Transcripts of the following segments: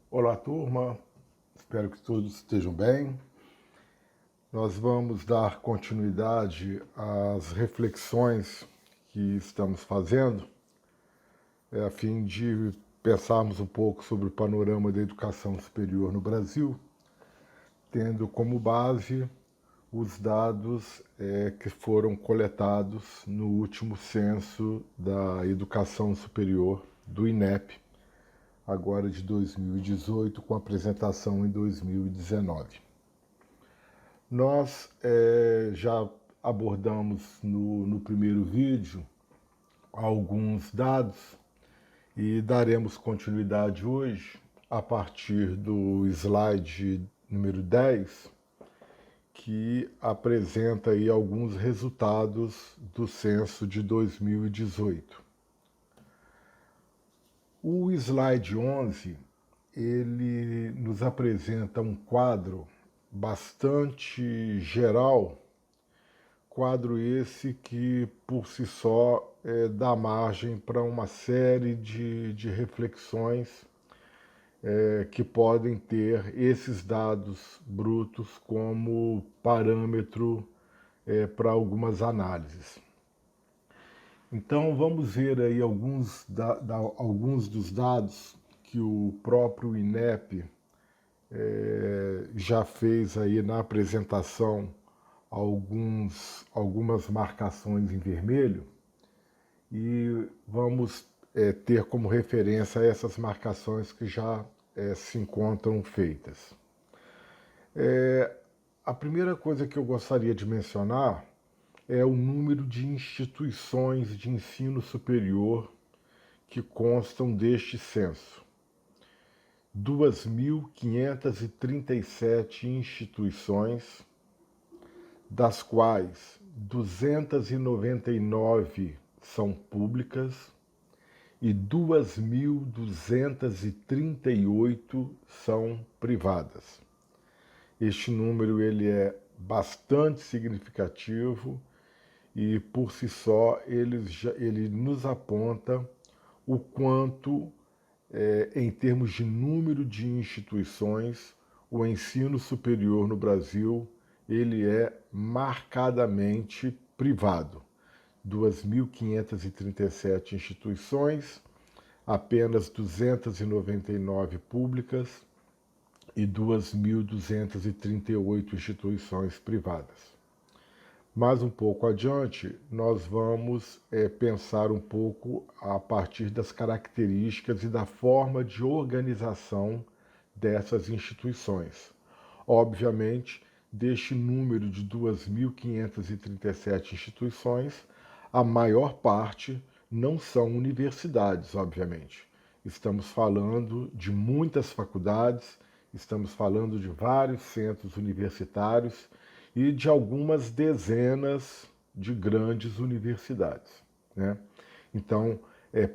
Olá, turma. Espero que todos estejam bem. Nós vamos dar continuidade às reflexões que estamos fazendo, a fim de pensarmos um pouco sobre o panorama da educação superior no Brasil, tendo como base os dados que foram coletados no último censo da educação superior do INEP, agora de 2018, com apresentação em 2019. Nós já abordamos no primeiro vídeo alguns dados e daremos continuidade hoje a partir do slide número 10, que apresenta aí alguns resultados do censo de 2018. O slide 11, ele nos apresenta um quadro bastante geral, quadro esse que por si só dá margem para uma série de reflexões que podem ter esses dados brutos como parâmetro para algumas análises. Então vamos ver aí alguns dos dados que o próprio INEP já fez aí na apresentação algumas marcações em vermelho e vamos ter como referência essas marcações que já se encontram feitas. A primeira coisa que eu gostaria de mencionar é o número de instituições de ensino superior que constam deste censo. 2.537 instituições, das quais 299 são públicas e 2.238 são privadas. Este número ele é bastante significativo e, por si só, ele nos aponta o quanto, em termos de número de instituições, o ensino superior no Brasil ele é marcadamente privado. 2.537 instituições, apenas 299 públicas e 2.238 instituições privadas. Mais um pouco adiante, nós vamos pensar um pouco a partir das características e da forma de organização dessas instituições. Obviamente, deste número de 2.537 instituições, a maior parte não são universidades, obviamente. Estamos falando de muitas faculdades, estamos falando de vários centros universitários e de algumas dezenas de grandes universidades, né? Então,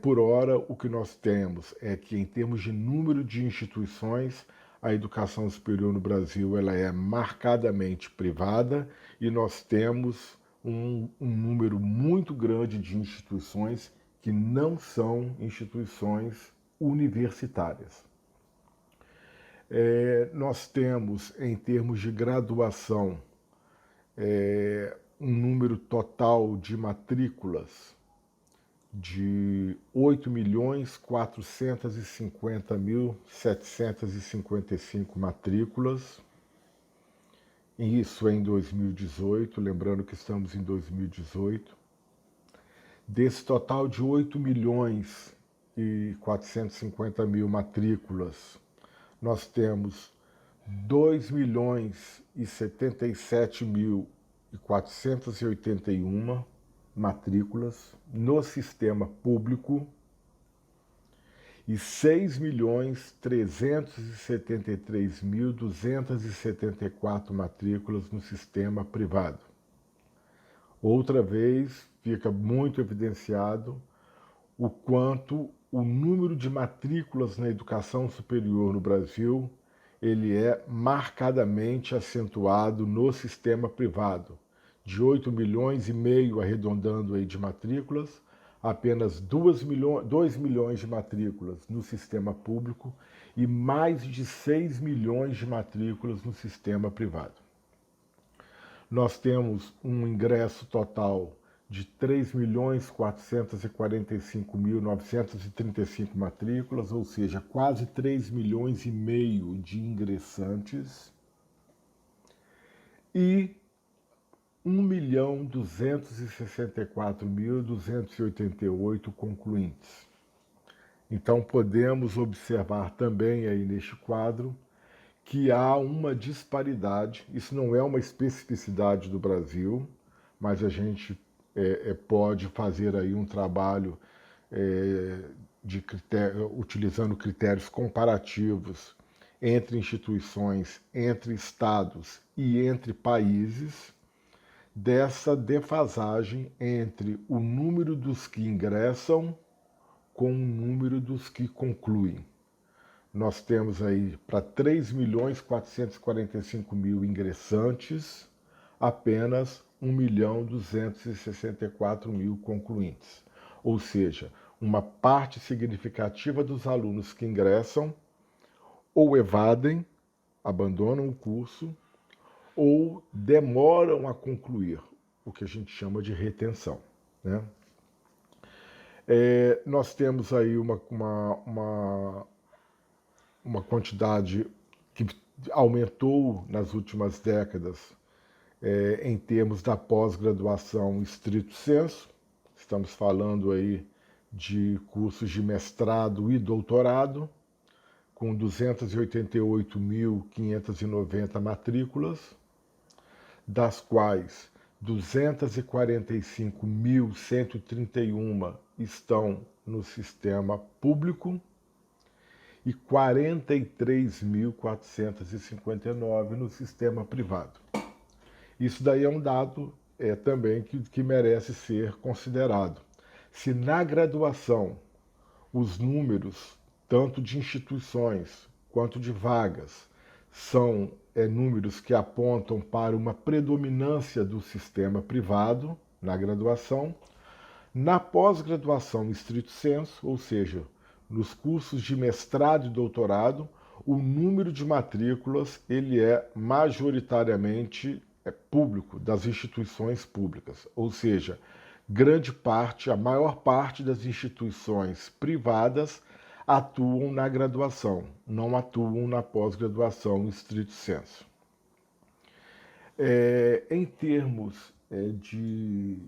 por hora, o que nós temos é que, em termos de número de instituições, a educação superior no Brasil ela é marcadamente privada e nós temos um número muito grande de instituições que não são instituições universitárias. Nós temos, em termos de graduação, um número total de matrículas de 8.450.755 matrículas, e isso em 2018, lembrando que estamos em 2018. Desse total de 8.450.000 matrículas, nós temos 2.077.481 matrículas no sistema público e 6.373.274 matrículas no sistema privado. Outra vez, fica muito evidenciado o quanto o número de matrículas na educação superior no Brasil ele é marcadamente acentuado no sistema privado, de 8,5 milhões, arredondando aí de matrículas, apenas 2 milhões de matrículas no sistema público e mais de 6 milhões de matrículas no sistema privado. Nós temos um ingresso total de 3.445.935 matrículas, ou seja, quase 3 milhões e meio de ingressantes, e 1.264.288 concluintes. Então podemos observar também aí neste quadro que há uma disparidade. Isso não é uma especificidade do Brasil, mas a gente pode fazer aí um trabalho utilizando critérios comparativos entre instituições, entre estados e entre países, dessa defasagem entre o número dos que ingressam com o número dos que concluem. Nós temos aí para 3.445.000 ingressantes, apenas 1.264.000 concluintes. Ou seja, uma parte significativa dos alunos que ingressam ou evadem, abandonam o curso, ou demoram a concluir, o que a gente chama de retenção, né? Nós temos aí uma quantidade que aumentou nas últimas décadas em termos da pós-graduação estrito sensu. Estamos falando aí de cursos de mestrado e doutorado, com 288.590 matrículas, das quais 245.131 estão no sistema público e 43.459 no sistema privado. Isso daí é um dado também que merece ser considerado. Se na graduação os números, tanto de instituições quanto de vagas, são números que apontam para uma predominância do sistema privado na graduação, na pós-graduação estrito sensu, ou seja, nos cursos de mestrado e doutorado, o número de matrículas ele é majoritariamente público, das instituições públicas, ou seja, grande parte, a maior parte das instituições privadas atuam na graduação, não atuam na pós-graduação estrito sensu. Em termos de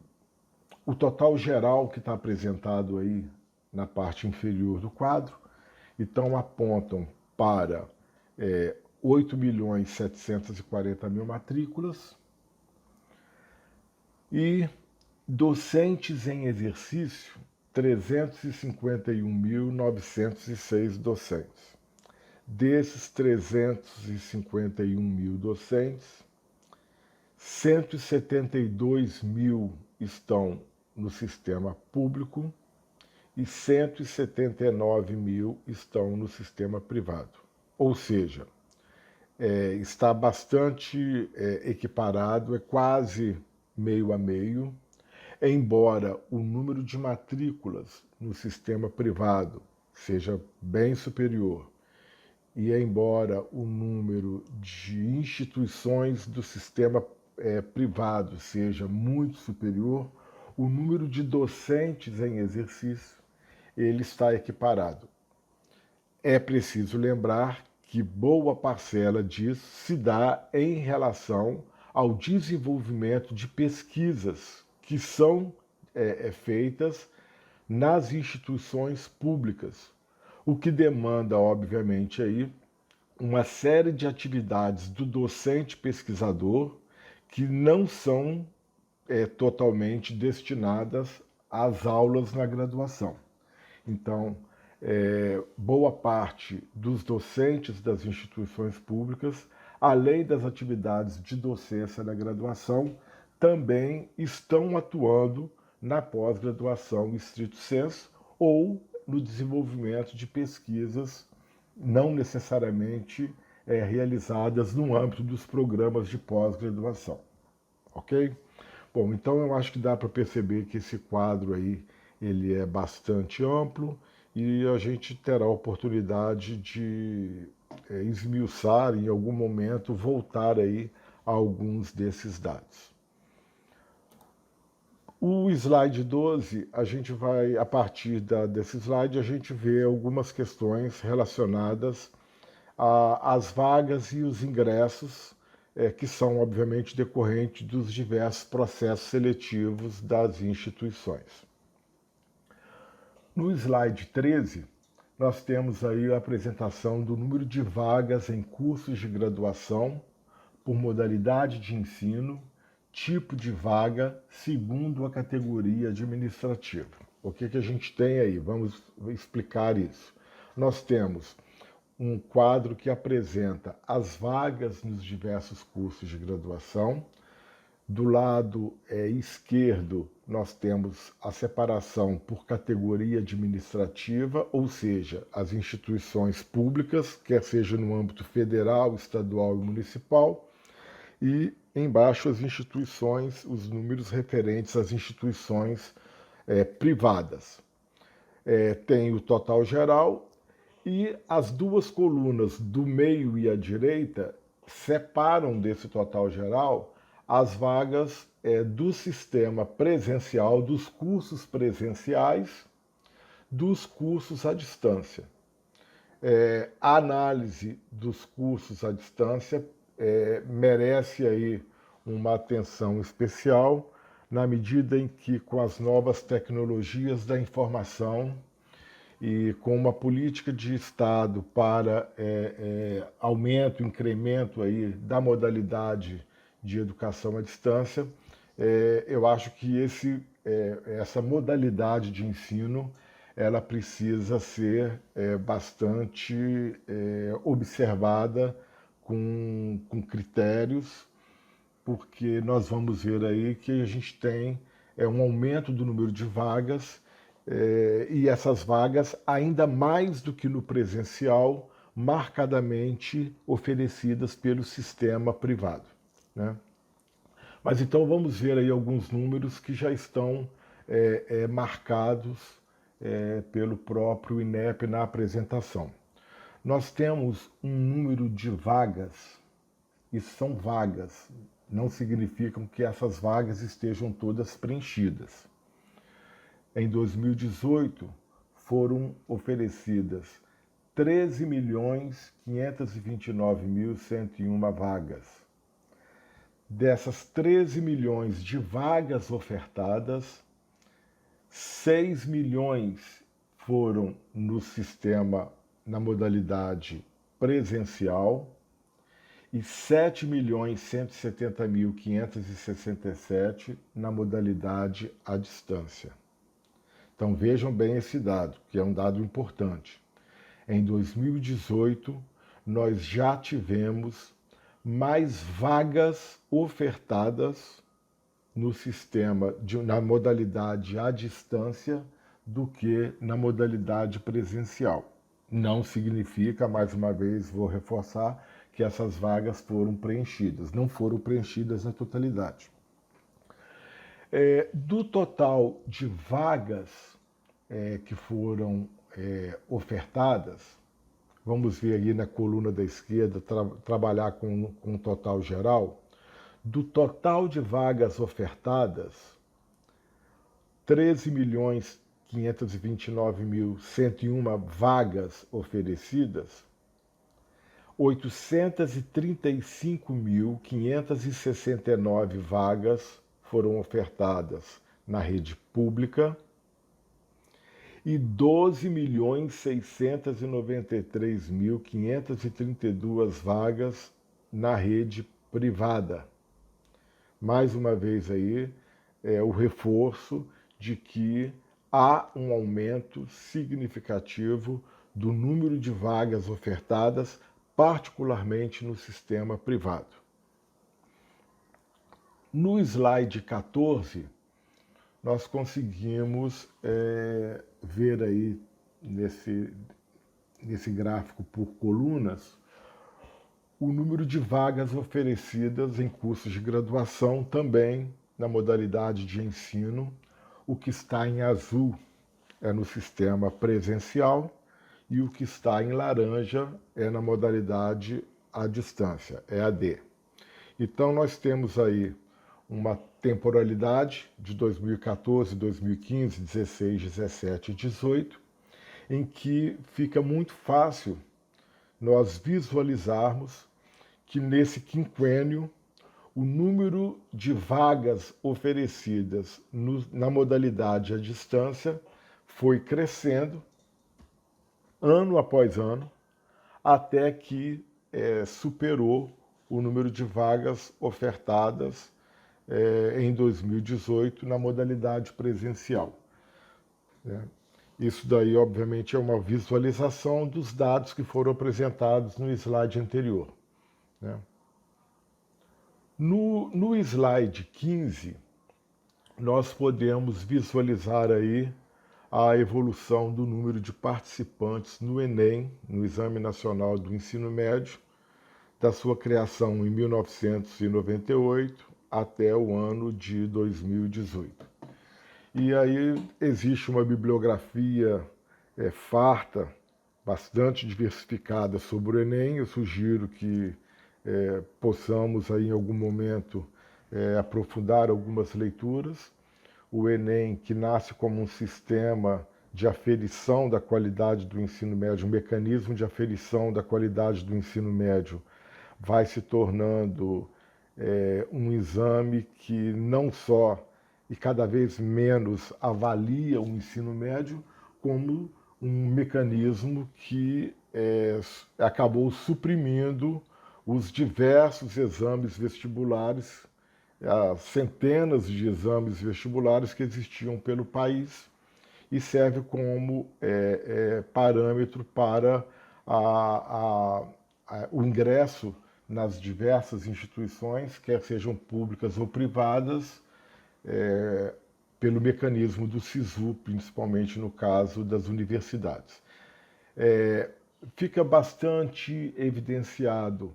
o total geral que está apresentado aí na parte inferior do quadro, então apontam para 8.740.000 matrículas e docentes em exercício, 351.906 docentes. Desses 351.000 docentes, 172.000 estão no sistema público e 179.000 estão no sistema privado. Ou seja, está bastante equiparado, é quase meio a meio, embora o número de matrículas no sistema privado seja bem superior e embora o número de instituições do sistema privado seja muito superior, o número de docentes em exercício ele está equiparado. É preciso lembrar que boa parcela disso se dá em relação ao desenvolvimento de pesquisas que são feitas nas instituições públicas, o que demanda, obviamente, aí uma série de atividades do docente pesquisador que não são totalmente destinadas às aulas na graduação. Então, boa parte dos docentes das instituições públicas, além das atividades de docência na graduação, também estão atuando na pós-graduação estrito sensu ou no desenvolvimento de pesquisas não necessariamente realizadas no âmbito dos programas de pós-graduação. Ok? Bom, então eu acho que dá para perceber que esse quadro aí ele é bastante amplo e a gente terá a oportunidade de esmiuçar, em algum momento, voltar aí a alguns desses dados. O slide 12, a gente vai, a partir desse slide, a gente vê algumas questões relacionadas às vagas e os ingressos, que são, obviamente, decorrentes dos diversos processos seletivos das instituições. No slide 13, nós temos aí a apresentação do número de vagas em cursos de graduação por modalidade de ensino, tipo de vaga, segundo a categoria administrativa. O que a gente tem aí? Vamos explicar isso. Nós temos um quadro que apresenta as vagas nos diversos cursos de graduação. Do lado esquerdo, nós temos a separação por categoria administrativa, ou seja, as instituições públicas, quer seja no âmbito federal, estadual e municipal, e embaixo as instituições, os números referentes às instituições privadas. Tem o total geral e as duas colunas do meio e à direita separam desse total geral as vagas do sistema presencial, dos cursos presenciais, dos cursos à distância. A análise dos cursos à distância merece aí uma atenção especial, na medida em que, com as novas tecnologias da informação e com uma política de Estado para aumento, incremento aí da modalidade de educação à distância, eu acho que essa modalidade de ensino ela precisa ser bastante observada com critérios, porque nós vamos ver aí que a gente tem um aumento do número de vagas e essas vagas, ainda mais do que no presencial, marcadamente oferecidas pelo sistema privado, né? Mas então vamos ver aí alguns números que já estão marcados pelo próprio INEP na apresentação. Nós temos um número de vagas, e são vagas, não significam que essas vagas estejam todas preenchidas. Em 2018, foram oferecidas 13.529.101 vagas. Dessas 13 milhões de vagas ofertadas, 6 milhões foram no sistema, na modalidade presencial, e 7.170.567 na modalidade à distância. Então vejam bem esse dado, que é um dado importante. Em 2018, nós já tivemos mais vagas ofertadas no sistema, na modalidade à distância, do que na modalidade presencial. Não significa, mais uma vez vou reforçar, que essas vagas foram preenchidas. Não foram preenchidas na totalidade. Do total de vagas que foram ofertadas, vamos ver aí na coluna da esquerda, trabalhar com o total geral. Do total de vagas ofertadas, 13.529.101 vagas oferecidas, 835.569 vagas foram ofertadas na rede pública e 12.693.532 vagas na rede privada. Mais uma vez aí, o reforço de que há um aumento significativo do número de vagas ofertadas, particularmente no sistema privado. No slide 14, nós conseguimos ver aí nesse gráfico por colunas o número de vagas oferecidas em cursos de graduação, também na modalidade de ensino. O que está em azul é no sistema presencial e o que está em laranja é na modalidade à distância, EAD. Então nós temos aí uma temporalidade de 2014, 2015, 16, 17 e 18, em que fica muito fácil nós visualizarmos que nesse quinquênio o número de vagas oferecidas na modalidade à distância foi crescendo ano após ano, até que superou o número de vagas ofertadas em 2018 na modalidade presencial. Né? Isso daí, obviamente, é uma visualização dos dados que foram apresentados no slide anterior. Né? No slide 15, nós podemos visualizar aí a evolução do número de participantes no Enem, no Exame Nacional do Ensino Médio, da sua criação em 1998 até o ano de 2018. E aí existe uma bibliografia farta, bastante diversificada sobre o Enem. Eu sugiro que possamos aí em algum momento aprofundar algumas leituras. O Enem, que nasce como um sistema de aferição da qualidade do ensino médio, um mecanismo de aferição da qualidade do ensino médio, vai se tornando um exame que não só e cada vez menos avalia o ensino médio, como um mecanismo que acabou suprimindo os diversos exames vestibulares, as centenas de exames vestibulares que existiam pelo país, e serve como parâmetro para o ingresso nas diversas instituições, quer sejam públicas ou privadas, pelo mecanismo do SISU, principalmente no caso das universidades. Fica bastante evidenciado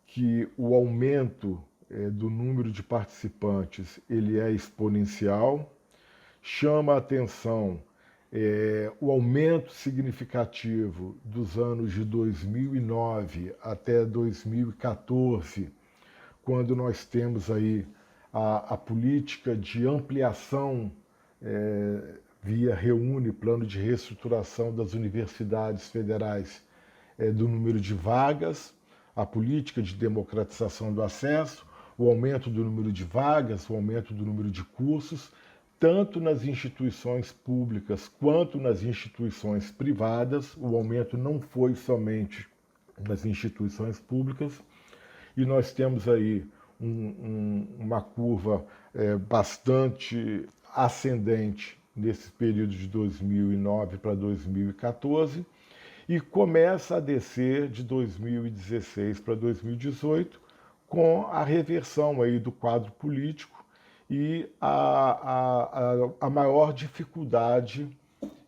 que o aumento do número de participantes ele é exponencial. Chama a atenção o aumento significativo dos anos de 2009 até 2014, quando nós temos aí a política de ampliação via REUNE, Plano de Reestruturação das Universidades Federais, do número de vagas, a política de democratização do acesso, o aumento do número de vagas, o aumento do número de cursos, tanto nas instituições públicas quanto nas instituições privadas. O aumento não foi somente nas instituições públicas, e nós temos aí uma curva bastante ascendente nesse período de 2009 para 2014, e começa a descer de 2016 para 2018 com a reversão aí do quadro político e a maior dificuldade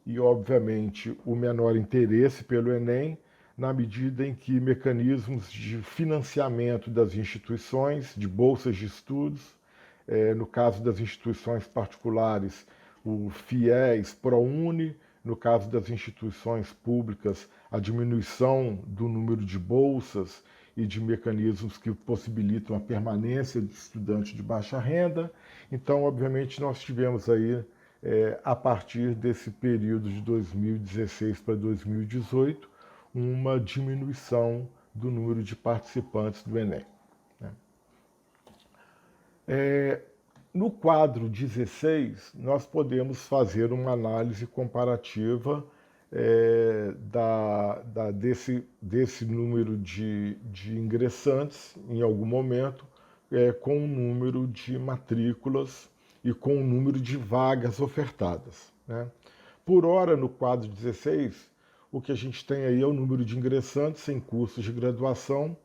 e, obviamente, o menor interesse pelo Enem, na medida em que mecanismos de financiamento das instituições, de bolsas de estudos, no caso das instituições particulares, o FIES, ProUni, no caso das instituições públicas, a diminuição do número de bolsas e de mecanismos que possibilitam a permanência de estudante de baixa renda. Então, obviamente, nós tivemos aí, a partir desse período de 2016 para 2018, uma diminuição do número de participantes do Enem. No quadro 16, nós podemos fazer uma análise comparativa desse número de ingressantes, em algum momento, com o número de matrículas e com o número de vagas ofertadas. Né? Por hora, no quadro 16, o que a gente tem aí é o número de ingressantes em cursos de graduação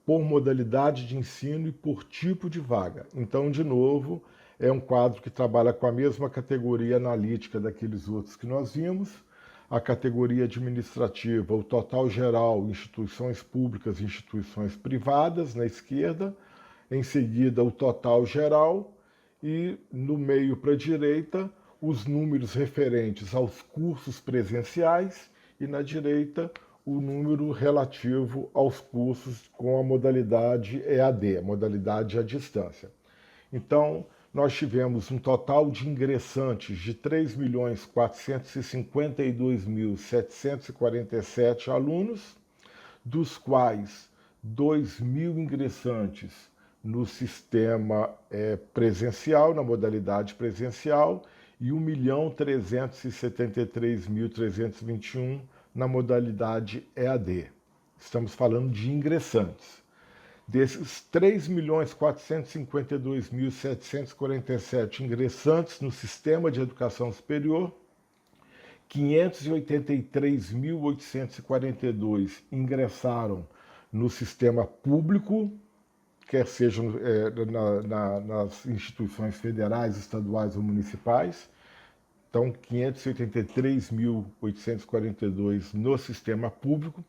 por modalidade de ensino e por tipo de vaga. Então, de novo, é um quadro que trabalha com a mesma categoria analítica daqueles outros que nós vimos. A categoria administrativa, o total geral, instituições públicas e instituições privadas, na esquerda. Em seguida, o total geral. E, no meio para a direita, os números referentes aos cursos presenciais e na direita o número relativo aos cursos com a modalidade EAD, a modalidade à distância. Então, nós tivemos um total de ingressantes de 3.452.747 alunos, dos quais 2.000 ingressantes no sistema presencial, na modalidade presencial, e 1.373.321 na modalidade EAD. Estamos falando de ingressantes. Desses 3.452.747 ingressantes no sistema de educação superior, 583.842 ingressaram no sistema público, quer sejam nas instituições federais, estaduais ou municipais. Então, 583.842 no sistema público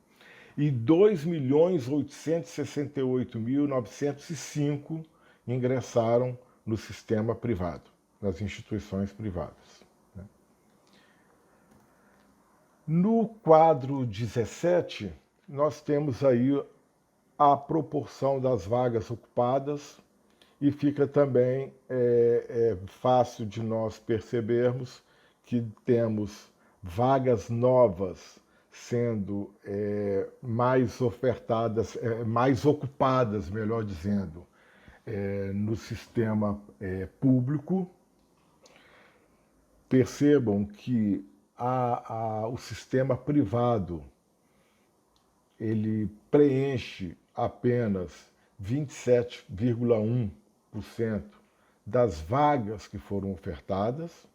e 2.868.905 ingressaram no sistema privado, nas instituições privadas. No quadro 17, nós temos aí a proporção das vagas ocupadas e fica também fácil de nós percebermos que temos vagas novas sendo mais ofertadas, mais ocupadas, melhor dizendo, no sistema público. Percebam que o sistema privado ele preenche apenas 27,1% das vagas que foram ofertadas.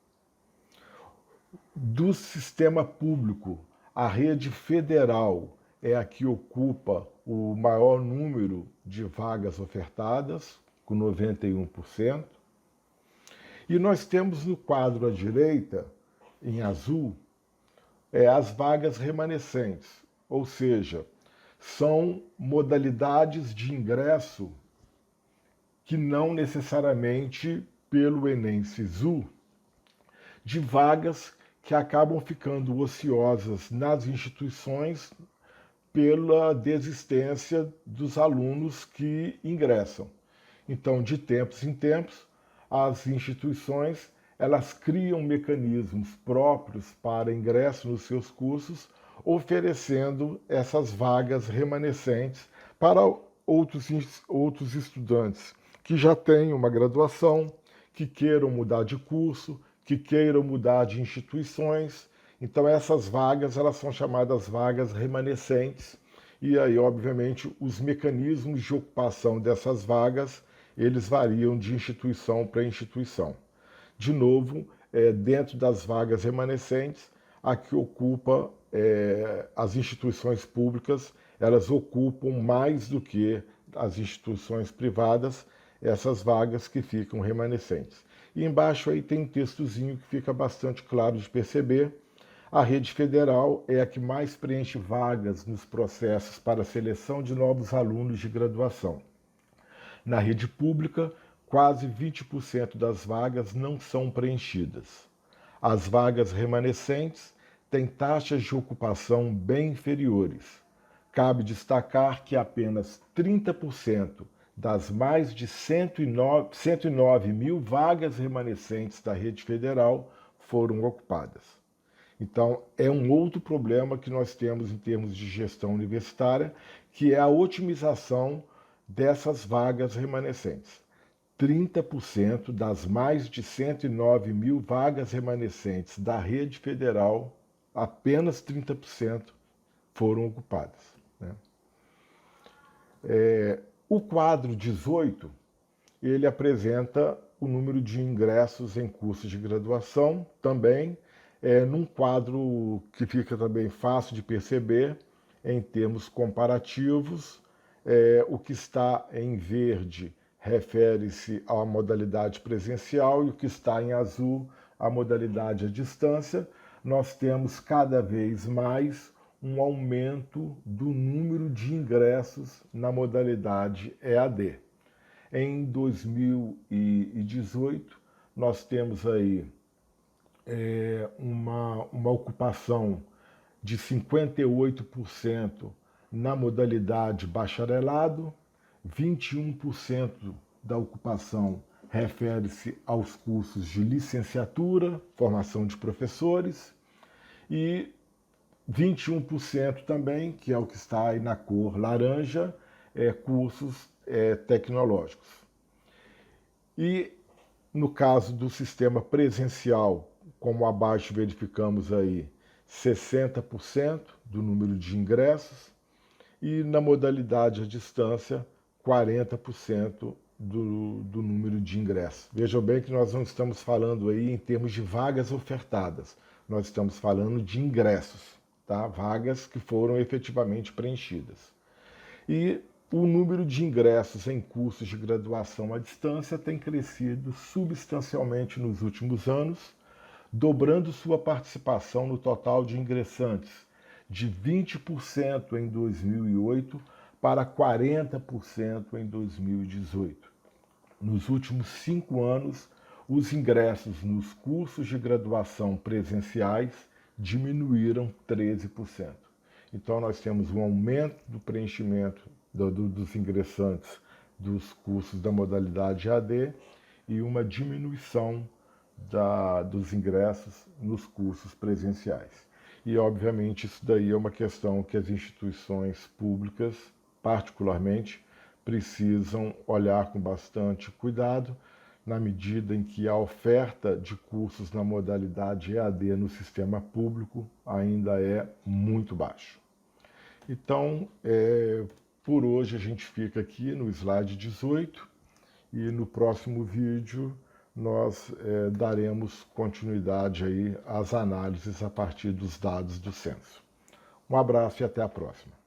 Do sistema público, a rede federal é a que ocupa o maior número de vagas ofertadas, com 91%. E nós temos no quadro à direita, em azul, as vagas remanescentes, ou seja, são modalidades de ingresso que não necessariamente pelo Enem Sisu, de vagas que acabam ficando ociosas nas instituições pela desistência dos alunos que ingressam. Então, de tempos em tempos, as instituições elas criam mecanismos próprios para ingresso nos seus cursos, oferecendo essas vagas remanescentes para outros estudantes que já têm uma graduação, que queiram mudar de curso, que queiram mudar de instituições. Então essas vagas elas são chamadas vagas remanescentes e aí obviamente os mecanismos de ocupação dessas vagas eles variam de instituição para instituição. De novo, dentro das vagas remanescentes, a que ocupa as instituições públicas, elas ocupam mais do que as instituições privadas, essas vagas que ficam remanescentes. E embaixo aí tem um textozinho que fica bastante claro de perceber. A rede federal é a que mais preenche vagas nos processos para a seleção de novos alunos de graduação. Na rede pública, quase 20% das vagas não são preenchidas. As vagas remanescentes têm taxas de ocupação bem inferiores. Cabe destacar que apenas 30% das mais de 109 mil vagas remanescentes da rede federal foram ocupadas. Então, é um outro problema que nós temos em termos de gestão universitária, que é a otimização dessas vagas remanescentes. 30% das mais de 109 mil vagas remanescentes da rede federal, apenas 30% foram ocupadas. O quadro 18, ele apresenta o número de ingressos em cursos de graduação, também num quadro que fica também fácil de perceber, em termos comparativos, o que está em verde refere-se à modalidade presencial e o que está em azul à modalidade à distância. Nós temos cada vez mais um aumento do número de ingressos na modalidade EAD. Em 2018, nós temos aí uma ocupação de 58% na modalidade bacharelado, 21% da ocupação refere-se aos cursos de licenciatura, formação de professores, e 21% também, que é o que está aí na cor laranja, cursos tecnológicos. E no caso do sistema presencial, como abaixo verificamos aí, 60% do número de ingressos, e na modalidade à distância, 40% do número de ingressos. Vejam bem que nós não estamos falando aí em termos de vagas ofertadas, nós estamos falando de ingressos, tá? Vagas que foram efetivamente preenchidas. E o número de ingressos em cursos de graduação à distância tem crescido substancialmente nos últimos anos, dobrando sua participação no total de ingressantes, de 20% em 2008 para 40% em 2018. Nos últimos 5 anos, os ingressos nos cursos de graduação presenciais diminuíram 13%. Então, nós temos um aumento do preenchimento dos ingressantes dos cursos da modalidade AD e uma diminuição dos ingressos nos cursos presenciais. E, obviamente, isso daí é uma questão que as instituições públicas, particularmente, precisam olhar com bastante cuidado, na medida em que a oferta de cursos na modalidade EAD no sistema público ainda é muito baixa. Então, por hoje a gente fica aqui no slide 18 e no próximo vídeo nós daremos continuidade aí às análises a partir dos dados do censo. Um abraço e até a próxima.